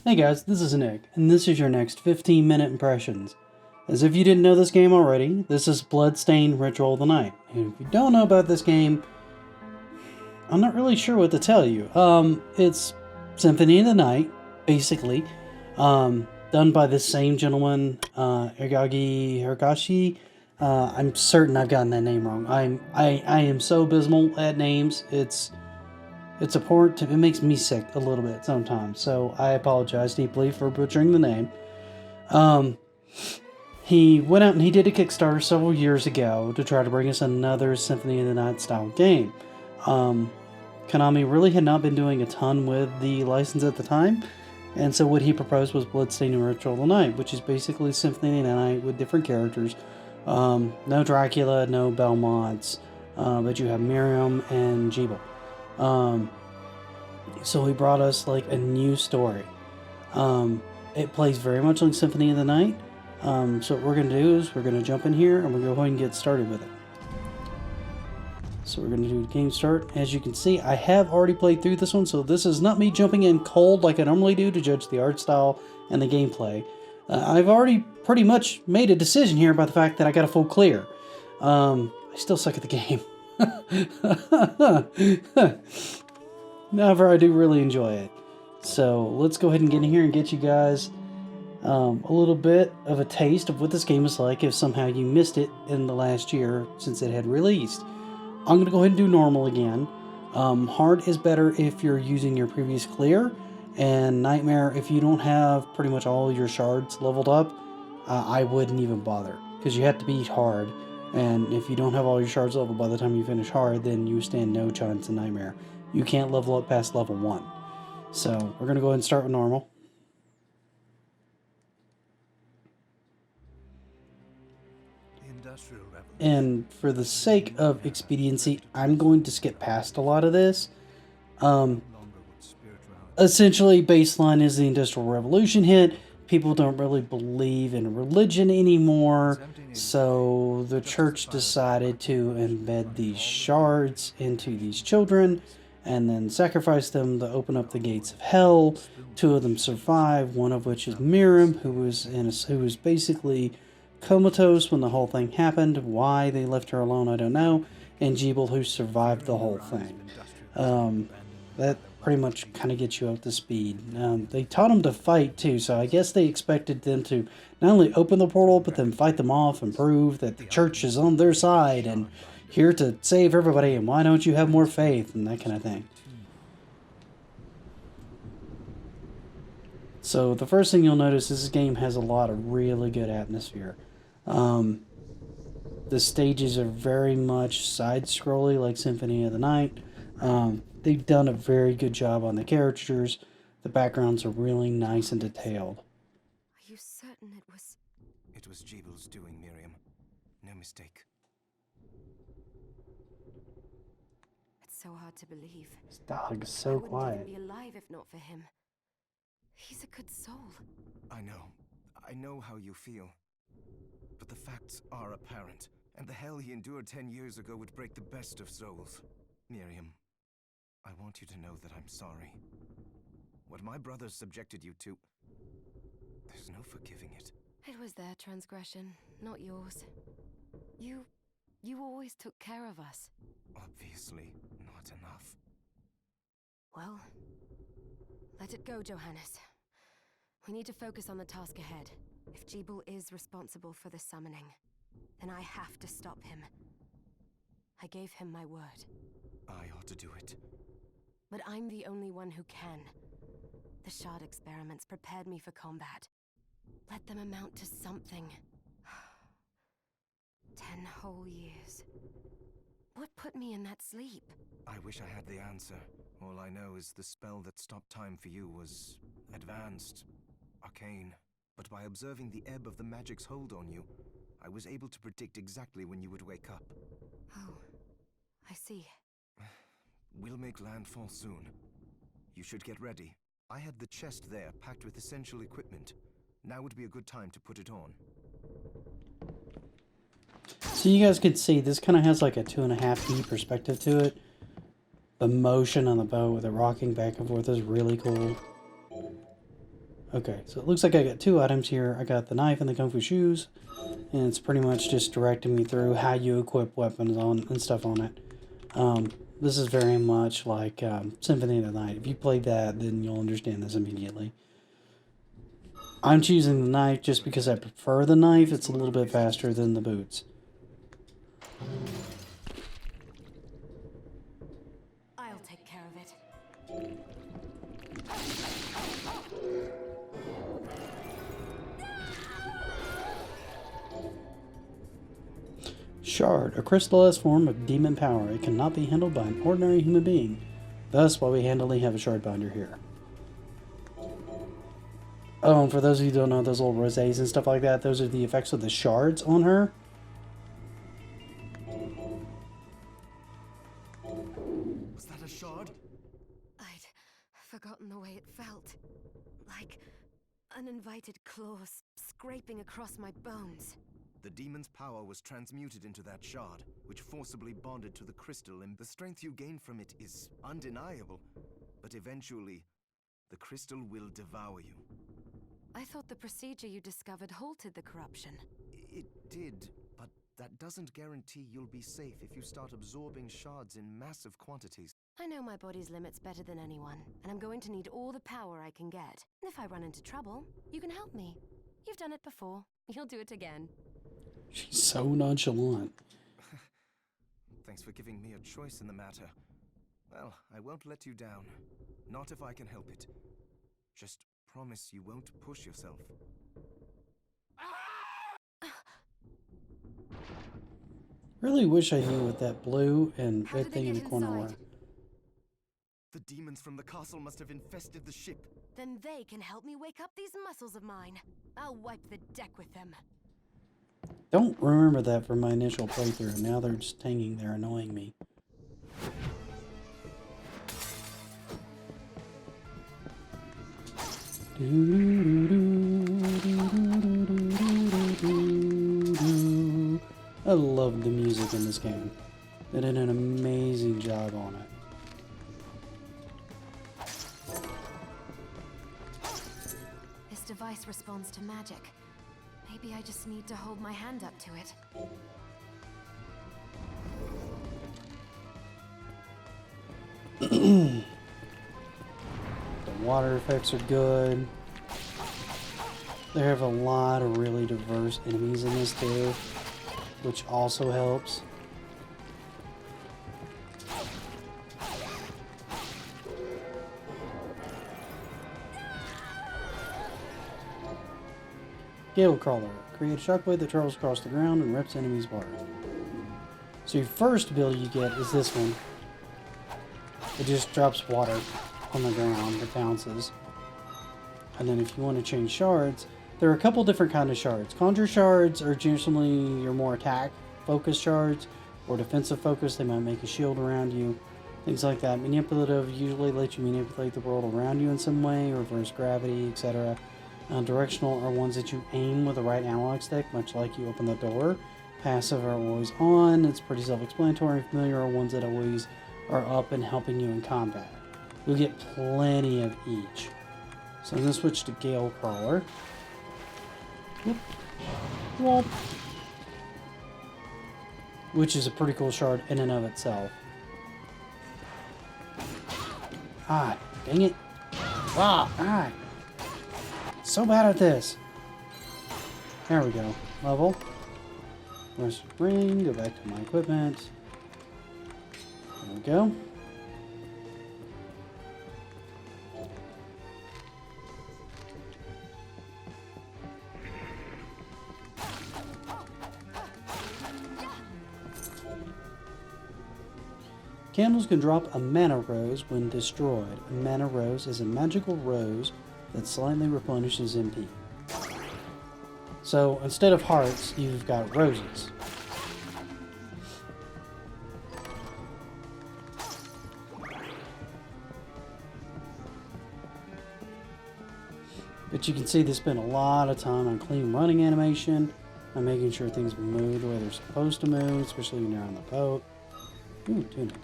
Hey guys, this is Nick, and this is your next 15-minute impressions. As if you didn't know this game already, this is Bloodstained Ritual of the Night. And if you don't know about this game, I'm not really sure what to tell you. It's Symphony of the Night, basically, done by the same gentleman, Hirogashi. I'm certain I've gotten that name wrong. I am so abysmal at names. It's abhorrent. It makes me sick a little bit sometimes. So I apologize deeply for butchering the name. He went out and he did a Kickstarter several years ago to try to bring us another Symphony of the Night style game. Konami really had not been doing a ton with the license at the time, and so what he proposed was Bloodstained Ritual of the Night, which is basically Symphony of the Night with different characters. No Dracula, no Belmonts, but you have Miriam and Jebel. So he brought us like a new story. It plays very much like Symphony of the Night. So what we're going to do is we're going to jump in here and we're going to go ahead and get started with it. So we're going to do the game start. As you can see, I have already played through this one, so this is not me jumping in cold like I normally do to judge the art style and the gameplay. I've already pretty much made a decision here by the fact that I got a full clear. I still suck at the game. However, I do really enjoy it. So let's go ahead and get in here and get you guys a little bit of a taste of what this game is like if somehow you missed it in the last year since it had released. I'm going to go ahead and do normal again. Hard is better if you're using your previous clear, and Nightmare if you don't have pretty much all your shards leveled up. I wouldn't even bother, because you have to beat hard, and if you don't have all your shards leveled by the time you finish hard, then you stand no chance in Nightmare. You can't level up past level 1. So we're going to go ahead and start with normal. And for the sake of expediency, I'm going to skip past a lot of this. Essentially, baseline is the Industrial Revolution hit. People don't really believe in religion anymore, so the church decided to embed these shards into these children and then sacrifice them to open up the gates of hell. 2 of them survive, one of which is Miriam, who was basically comatose when the whole thing happened. Why they left her alone, I don't know. And Jebel, who survived the whole thing. That pretty much kind of gets you up to speed. They taught them to fight too, so I guess they expected them to not only open the portal, but then fight them off and prove that the church is on their side and here to save everybody, and why don't you have more faith, and that kind of thing. So the first thing you'll notice is this game has a lot of really good atmosphere. The stages are very much side-scrolly like Symphony of the Night. They've done a very good job on the characters. The backgrounds are really nice and detailed. Are you certain it was... It was Jebel's doing, Miriam. No mistake. It's so hard to believe. This dog is so quiet. I wouldn't even be alive if not for him. He's a good soul. I know how you feel. But the facts are apparent, and the hell he endured 10 years ago would break the best of souls. Miriam, I want you to know that I'm sorry. What my brothers subjected you to, there's no forgiving it. It was their transgression, not yours. You always took care of us. Obviously not enough. Well, let it go, Johannes. We need to focus on the task ahead. If Jebel is responsible for the summoning, then I have to stop him. I gave him my word. I ought to do it. But I'm the only one who can. The shard experiments prepared me for combat. Let them amount to something. 10 whole years. What put me in that sleep? I wish I had the answer. All I know is the spell that stopped time for you was advanced, arcane. But by observing the ebb of the magic's hold on you, I was able to predict exactly when you would wake up. Oh, I see. We'll make landfall soon. You should get ready. I had the chest there packed with essential equipment. Now would be a good time to put it on. So you guys could see this kind of has like a 2.5D perspective to it. The motion on the boat with it rocking back and forth is really cool. Okay, so it looks like I got 2 items here. I got the knife and the kung fu shoes, and it's pretty much just directing me through how you equip weapons on and stuff on it. This is very much like Symphony of the Night. If you played that, then you'll understand this immediately. I'm choosing the knife just because I prefer the knife. It's a little bit faster than the boots. I'll take care of it. Shard, a crystallized form of demon power. It cannot be handled by an ordinary human being. Thus, why we handily have a shard binder here. Oh, and for those of you who don't know, those little rosés and stuff like that, those are the effects of the shards on her. Was that a shard? I'd forgotten the way it felt. Like uninvited claws scraping across my bones. The demon's power was transmuted into that shard, which forcibly bonded to the crystal, and the strength you gain from it is undeniable. But eventually, the crystal will devour you. I thought the procedure you discovered halted the corruption. It did, but that doesn't guarantee you'll be safe if you start absorbing shards in massive quantities. I know my body's limits better than anyone, and I'm going to need all the power I can get. And if I run into trouble, you can help me. You've done it before. You'll do it again. She's so nonchalant. Thanks for giving me a choice in the matter. Well, I won't let you down. Not if I can help it. Just promise you won't push yourself. Really wish I knew what that blue and How red did they thing in the get corner were. inside? The demons from the castle must have infested the ship. Then they can help me wake up these muscles of mine. I'll wipe the deck with them. Don't remember that from my initial playthrough. Now they're just hanging there annoying me. I love the music in this game. They did an amazing job on it. This device responds to magic. Maybe I just need to hold my hand up to it. The water effects are good. They have a lot of really diverse enemies in this too, which also helps. Gale Crawler. Create a shockwave that travels across the ground and rips enemies apart. So your first ability you get is this one. It just drops water on the ground. It bounces. And then if you want to change shards, there are a couple different kind of shards. Conjure shards are generally your more attack focused shards, or defensive focus. They might make a shield around you. Things like that. Manipulative usually let you manipulate the world around you in some way, reverse gravity, etc. Directional are ones that you aim with the right analog stick, much like you open the door. Passive are always on. It's pretty self-explanatory. Familiar are ones that always are up and helping you in combat. You'll get plenty of each. So I'm going to switch to Gale Crawler. Whoop. Whoop. Which is a pretty cool shard in and of itself. Ah, dang it. Ah. So bad at this. There we go. Level. Where's the ring? Go back to my equipment. There we go. Candles can drop a mana rose when destroyed. A mana rose is a magical rose that slightly replenishes MP. So instead of hearts, you've got roses. But you can see they spend a lot of time on clean running animation, on making sure things move the way they're supposed to move, especially when you're on the boat. Ooh, tunic.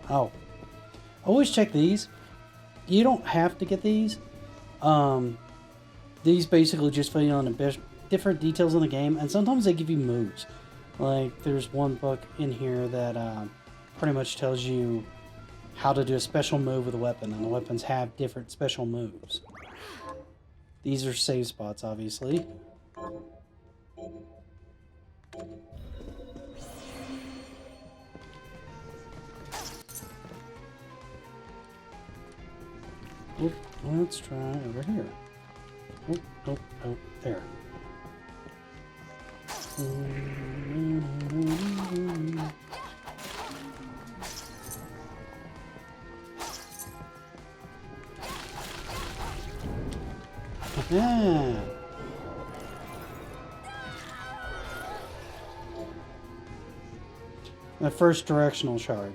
Oh. Always check these. You don't have to get these. These basically just fill you on the different details in the game, and sometimes they give you moves. Like, there's one book in here that pretty much tells you how to do a special move with a weapon, and the weapons have different special moves. These are save spots, obviously. Oop, let's try over here. Oh, oh, oh, there. Ah. The first directional shard.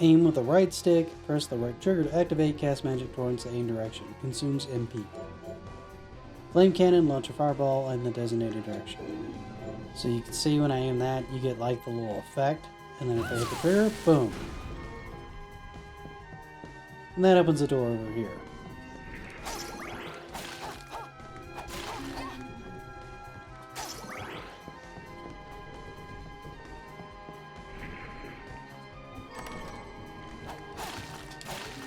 Aim with the right stick, press the right trigger to activate, cast magic towards the aim direction. Consumes MP. Flame cannon, launch a fireball in the designated direction. So you can see when I aim that, you get like the little effect, and then if I hit the trigger, boom. And that opens the door over here.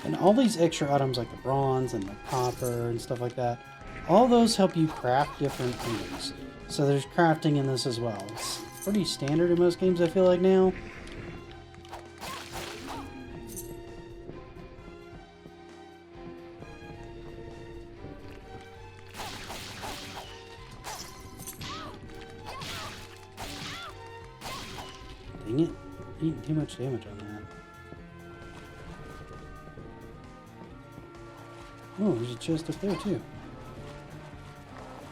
And all these extra items like the bronze and the copper and stuff like that, all those help you craft different things. So there's crafting in this as well. It's pretty standard in most games, I feel like, now. Dang it. Eating too much damage on that. Oh, there's a chest up there, too.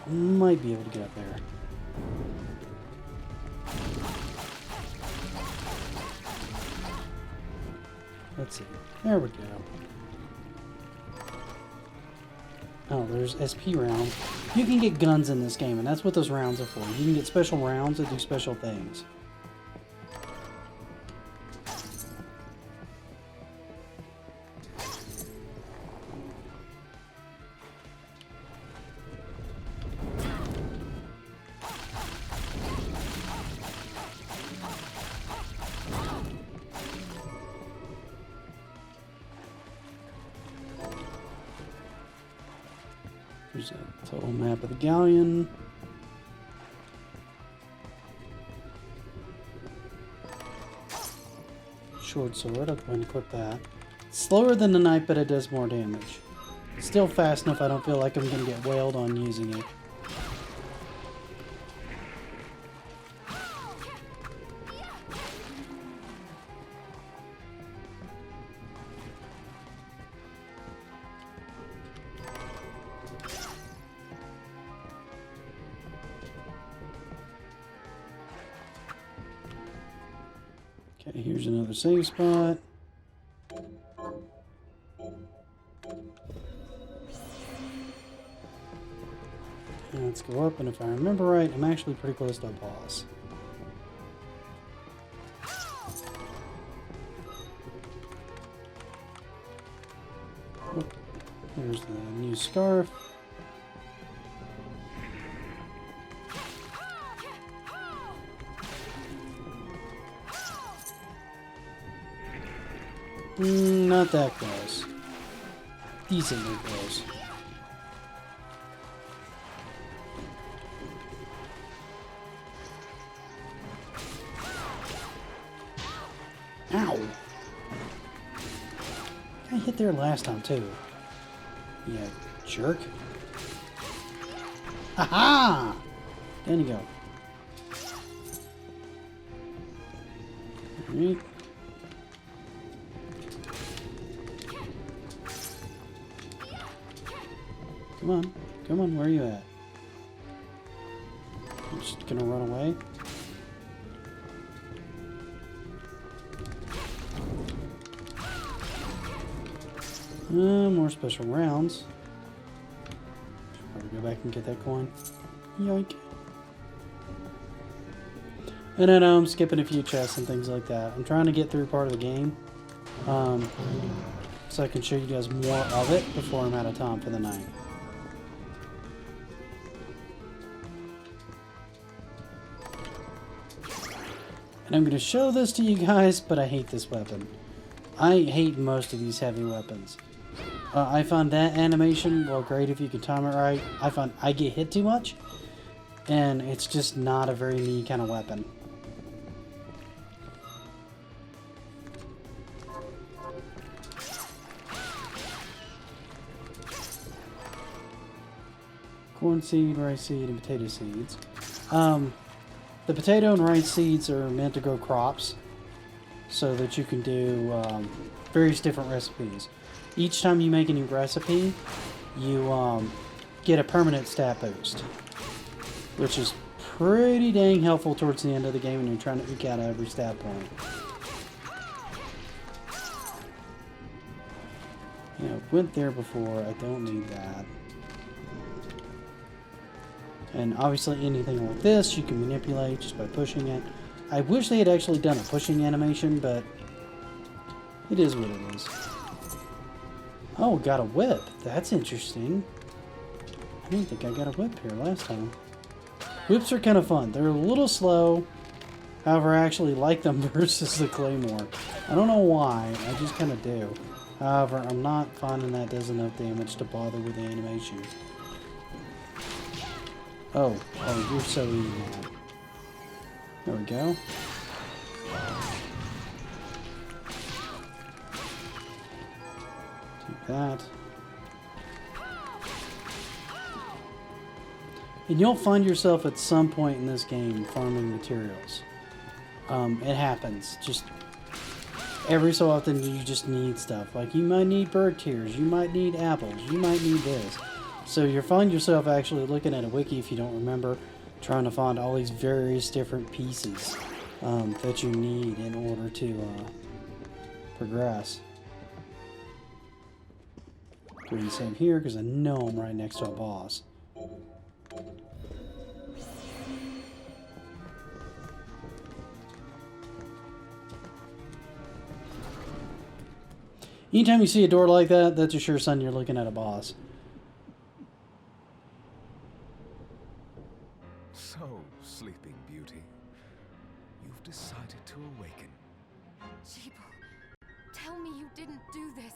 Might be able to get up there. Let's see. There we go. Oh, there's SP rounds. You can get guns in this game, and that's what those rounds are for. You can get special rounds that do special things. There's a total map of the galleon. Short sword, I'll go ahead and equip that. Slower than the knife, but it does more damage. Still fast enough I don't feel like I'm going to get wailed on using it. Okay, here's another save spot. And let's go up, and if I remember right, I'm actually pretty close to a boss. Oop, there's the new scarf. Not that close. Decently close. Ow! I hit there last time too. Yeah, jerk. Aha! There you go. Alright. Come on. Come on, where are you at? I'm just gonna run away. More special rounds. Should probably go back and get that coin. Yoink. And I know I'm skipping a few chests and things like that. I'm trying to get through part of the game. So I can show you guys more of it before I'm out of time for the night. And I'm going to show this to you guys, but I hate this weapon. I hate most of these heavy weapons. I find that animation, well, great if you can time it right. I find I get hit too much, and it's just not a very neat kind of weapon. Corn seed, rice seed, and potato seeds. The potato and rice seeds are meant to grow crops so that you can do various different recipes. Each time you make a new recipe, you get a permanent stat boost, which is pretty dang helpful towards the end of the game when you're trying to eke out every stat point. Yeah, went there before. I don't need that. And obviously anything like this you can manipulate just by pushing it. I wish they had actually done a pushing animation, but it is what it is. Oh, got a whip. That's interesting. I didn't think I got a whip here last time. Whips are kind of fun. They're a little slow. However, I actually like them versus the claymore. I don't know why. I just kind of do. However, I'm not finding that does enough damage to bother with the animation. Oh, you're so easy now. There we go. Take that. And you'll find yourself at some point in this game farming materials. It happens. Just every so often you just need stuff. Like you might need bird tears, you might need apples, you might need this. So you'll find yourself actually looking at a wiki if you don't remember, trying to find all these various different pieces that you need in order to progress. Go ahead and save here because I know I'm right next to a boss. Anytime you see a door like that, that's a sure sign you're looking at a boss. So, Sleeping Beauty, you've decided to awaken. Jeeble, tell me you didn't do this.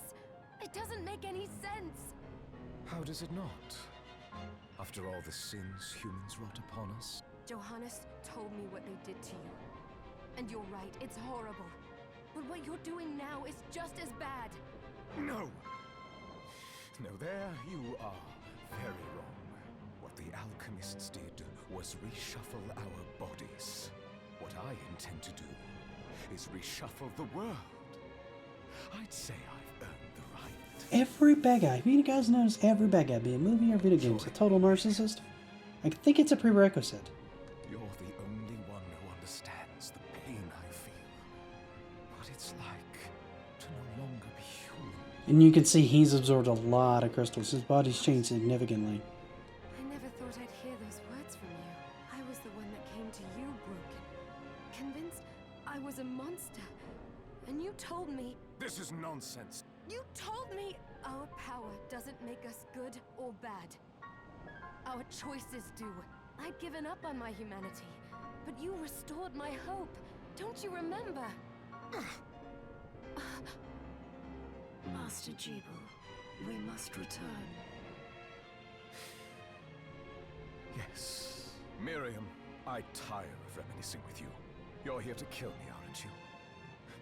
It doesn't make any sense. How does it not? After all the sins humans wrought upon us? Johannes told me what they did to you. And you're right, it's horrible. But what you're doing now is just as bad. No! No, there you are very wrong. What the alchemists did was reshuffle our bodies. What I intend to do is reshuffle the world. I'd say I've earned the right. Every bad guy, if you guys notice, every bad guy, be it movie or video games, a total narcissist, I think it's a prerequisite. You're the only one who understands the pain I feel. What it's like to no longer be human. And you can see he's absorbed a lot of crystals. His body's changed significantly. I never thought I'd hear those words from you. I was the one that came to you broken. Convinced I was a monster. And you told me... This is nonsense. You told me our power doesn't make us good or bad. Our choices do. I'd given up on my humanity, but you restored my hope. Don't you remember? Master Jeeble, we must return. Yes. Miriam, I tire of reminiscing with you. You're here to kill me, aren't you?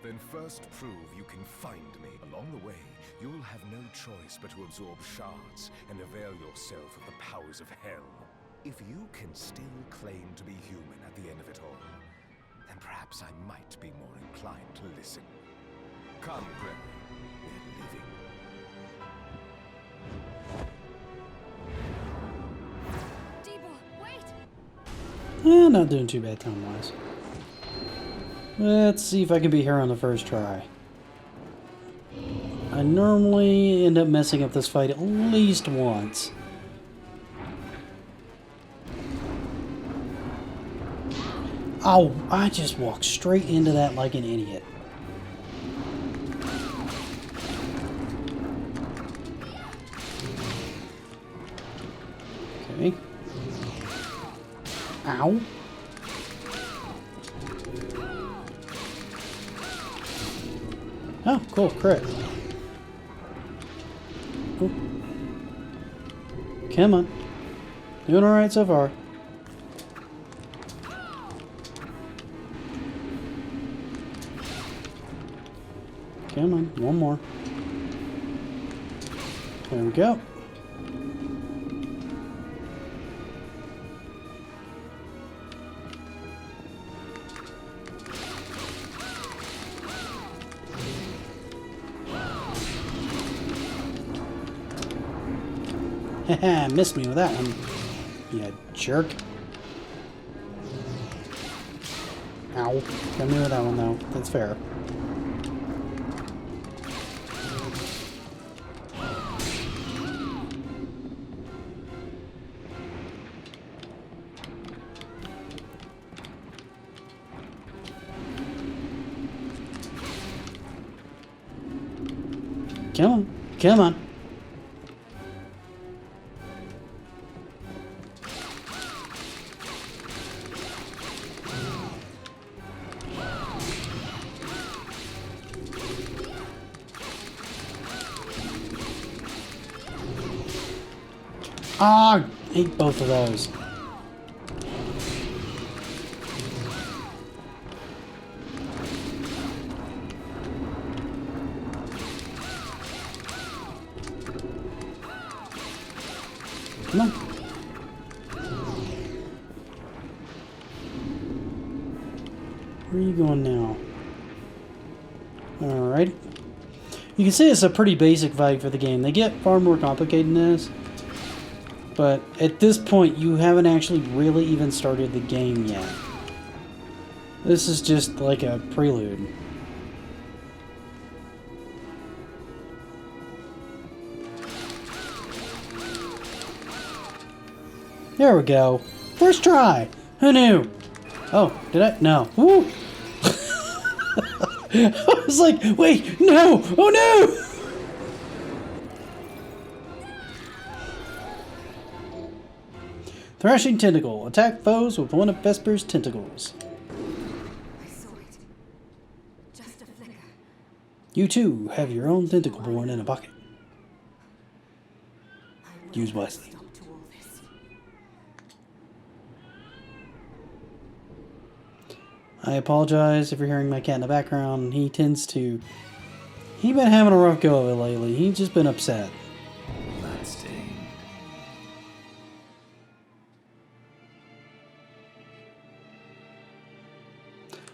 Then first prove you can find me. Along the way, you'll have no choice but to absorb shards and avail yourself of the powers of hell. If you can still claim to be human at the end of it all, then perhaps I might be more inclined to listen. Come, Gregory. We're leaving. Jeeble, wait! Not doing too bad time-wise. Let's see if I can beat her on the first try. I normally end up messing up this fight at least once. Oh, I just walked straight into that like an idiot. Okay. Ow. Oh, cool, crit. Cool. Come on. Doing alright so far. Come on, one more. There we go. Haha, missed me with that one. You jerk. Ow. Got me with that one though. That's fair. Come on. Come on. Ah, ate both of those. Come on. Where are you going now? Alright. You can see it's a pretty basic fight for the game. They get far more complicated than this. But at this point, you haven't actually really even started the game yet. This is just like a prelude. There we go. First try. Who knew? Oh, did I? No. Woo! I was like, wait, no! Oh no! Thrashing Tentacle. Attack foes with one of Vesper's tentacles. I saw it. Just a flicker. You too have your own tentacle born in a pocket. I will Use not wisely. stop to all this. I apologize if you're hearing my cat in the background. He tends to... He's been having a rough go of it lately. He's just been upset. Bloodstained.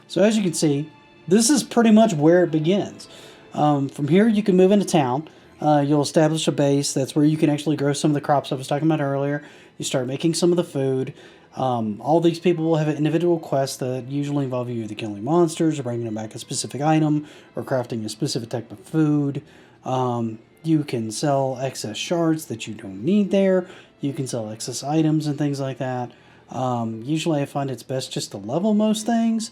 So as you can see, this is pretty much where it begins. From here you can move into town. You'll establish a base. That's where you can actually grow some of the crops I was talking about earlier. You start making some of the food. All these people will have individual quests that usually involve you either killing monsters or bringing them back a specific item or crafting a specific type of food. You can sell excess shards that you don't need there. You can sell excess items and things like that. Usually I find it's best just to level most things.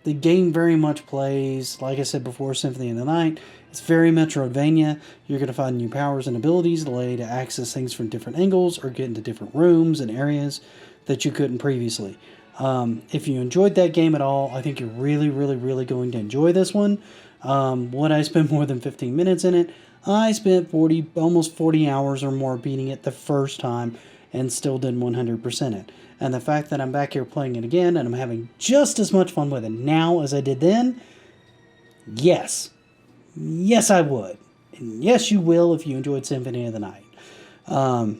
The game very much plays, like I said before, Symphony of the Night. It's very Metroidvania. You're going to find new powers and abilities that allow you to access things from different angles or get into different rooms and areas that you couldn't previously. If you enjoyed that game at all, I think you're really, really, really going to enjoy this one. Would I spend more than 15 minutes in it? I spent almost 40 hours or more beating it the first time and still didn't 100% it. And the fact that I'm back here playing it again and I'm having just as much fun with it now as I did then, yes. Yes, I would. And yes, you will if you enjoyed Symphony of the Night. I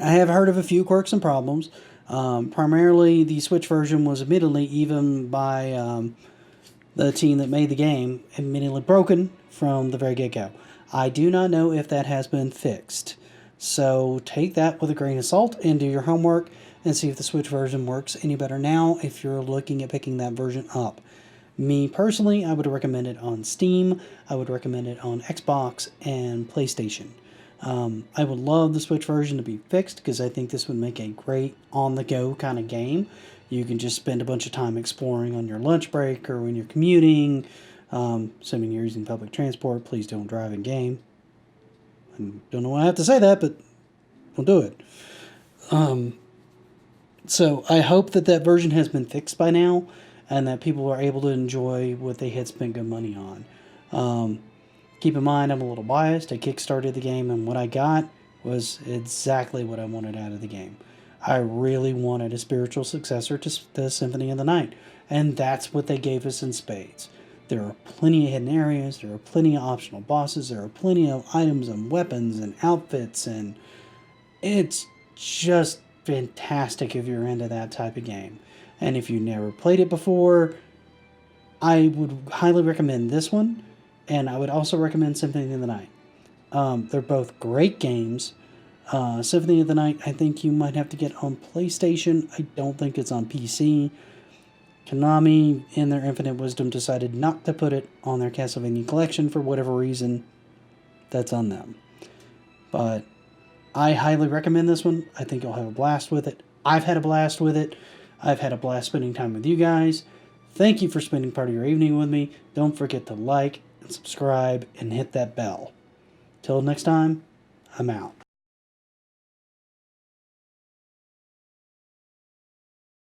have heard of a few quirks and problems. Primarily, the Switch version was admittedly, even by the team that made the game, admittedly broken from the very get-go. I do not know if that has been fixed. So take that with a grain of salt and do your homework and see if the Switch version works any better now if you're looking at picking that version up. Me personally, I would recommend it on Steam. I would recommend it on Xbox and PlayStation. I would love the Switch version to be fixed because I think this would make a great on-the-go kind of game. You can just spend a bunch of time exploring on your lunch break or when you're commuting. Assuming you're using public transport, please don't drive in game. I don't know why I have to say that, but don't do it. So I hope that that version has been fixed by now and that people are able to enjoy what they had spent good money on. Keep in mind, I'm a little biased. I kickstarted the game, and what I got was exactly what I wanted out of the game. I really wanted a spiritual successor to Symphony of the Night, and that's what they gave us in spades. There are plenty of hidden areas, there are plenty of optional bosses, there are plenty of items and weapons and outfits, and it's just fantastic if you're into that type of game. And if you never played it before, I would highly recommend this one, and I would also recommend Symphony of the Night. They're both great games. Symphony of the Night, I think you might have to get on PlayStation. I don't think it's on PC. Konami, in their infinite wisdom, decided not to put it on their Castlevania collection for whatever reason. That's on them. But I highly recommend this one. I think you'll have a blast with it. I've had a blast with it. I've had a blast spending time with you guys. Thank you for spending part of your evening with me. Don't forget to like and subscribe and hit that bell. Till next time, I'm out.